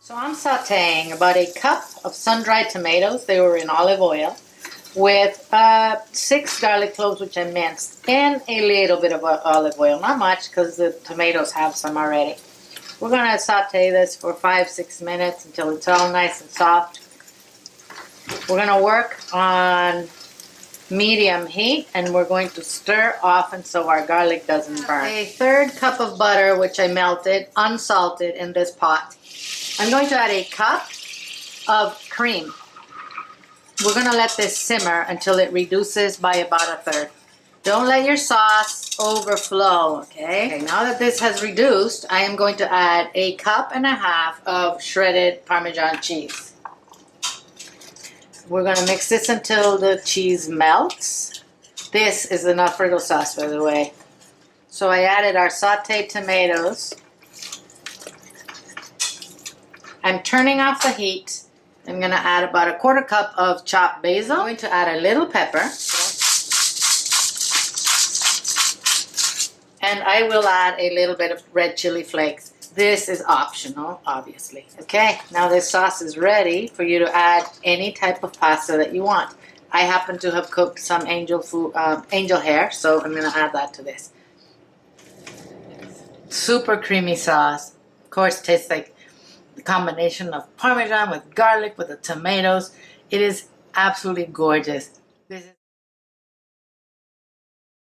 So I'm sauteing about a cup of sun-dried tomatoes. They were in olive oil with 6 garlic cloves, which I minced, and a little bit of olive oil. Not much because the tomatoes have some already. We're going to saute this for 5-6 minutes until it's all nice and soft. We're going to work on medium heat, and we're going to stir often so our garlic doesn't burn. A 1/3 cup of butter, which I melted, unsalted, in this pot. I'm going to add a cup of cream. We're going to let this simmer until it reduces by about 1/3. Don't let your sauce overflow, okay? Now that this has reduced, I am going to add a 1.5 cups of shredded Parmesan cheese. We're going to mix this until the cheese melts. This is an Alfredo sauce, by the way. So I added our sauteed tomatoes. I'm turning off the heat. I'm going to add about a 1/4 cup of chopped basil. I'm going to add a little pepper. And I will add a little bit of red chili flakes. This is optional, obviously. Okay, now this sauce is ready for you to add any type of pasta that you want. I happen to have cooked some angel hair, so I'm going to add that to this. Super creamy sauce. Of course, it tastes like the combination of Parmesan with garlic with the tomatoes. It is absolutely gorgeous. This is